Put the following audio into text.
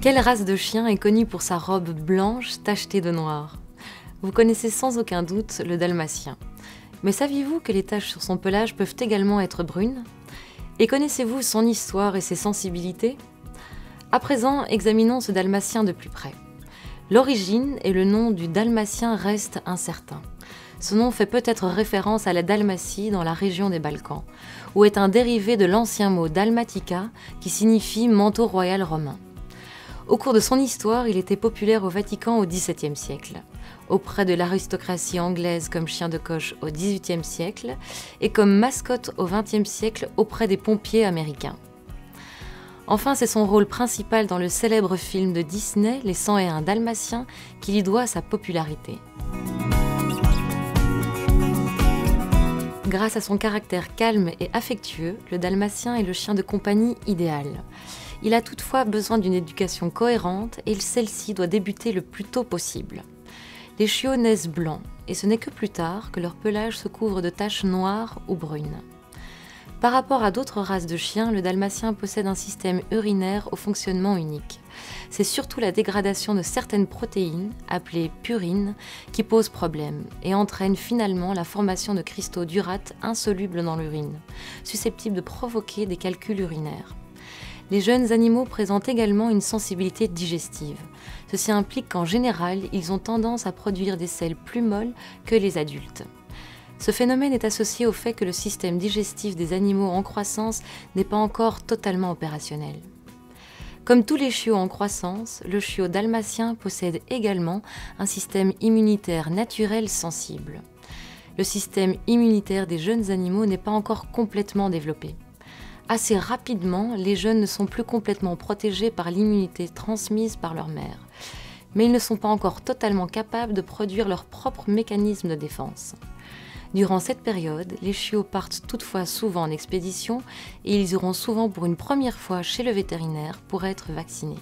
Quelle race de chien est connue pour sa robe blanche tachetée de noir? Vous connaissez sans aucun doute le dalmatien. Mais saviez-vous que les taches sur son pelage peuvent également être brunes? Et connaissez-vous son histoire et ses sensibilités? À présent, examinons ce dalmatien de plus près. L'origine et le nom du dalmatien restent incertains. Ce nom fait peut-être référence à la Dalmatie dans la région des Balkans, ou est un dérivé de l'ancien mot dalmatica qui signifie manteau royal romain. Au cours de son histoire, il était populaire au Vatican au XVIIe siècle, auprès de l'aristocratie anglaise comme chien de coche au XVIIIe siècle et comme mascotte au XXe siècle auprès des pompiers américains. Enfin, c'est son rôle principal dans le célèbre film de Disney, Les 101 Dalmatiens, qui lui doit sa popularité. Grâce à son caractère calme et affectueux, le dalmatien est le chien de compagnie idéal. Il a toutefois besoin d'une éducation cohérente et celle-ci doit débuter le plus tôt possible. Les chiots naissent blancs et ce n'est que plus tard que leur pelage se couvre de taches noires ou brunes. Par rapport à d'autres races de chiens, le dalmatien possède un système urinaire au fonctionnement unique. C'est surtout la dégradation de certaines protéines, appelées purines, qui pose problème et entraîne finalement la formation de cristaux d'urate insolubles dans l'urine, susceptibles de provoquer des calculs urinaires. Les jeunes animaux présentent également une sensibilité digestive. Ceci implique qu'en général, ils ont tendance à produire des selles plus molles que les adultes. Ce phénomène est associé au fait que le système digestif des animaux en croissance n'est pas encore totalement opérationnel. Comme tous les chiots en croissance, le chiot dalmatien possède également un système immunitaire naturel sensible. Le système immunitaire des jeunes animaux n'est pas encore complètement développé. Assez rapidement, les jeunes ne sont plus complètement protégés par l'immunité transmise par leur mère, mais ils ne sont pas encore totalement capables de produire leur propre mécanisme de défense. Durant cette période, les chiots partent toutefois souvent en expédition et ils iront souvent pour une première fois chez le vétérinaire pour être vaccinés.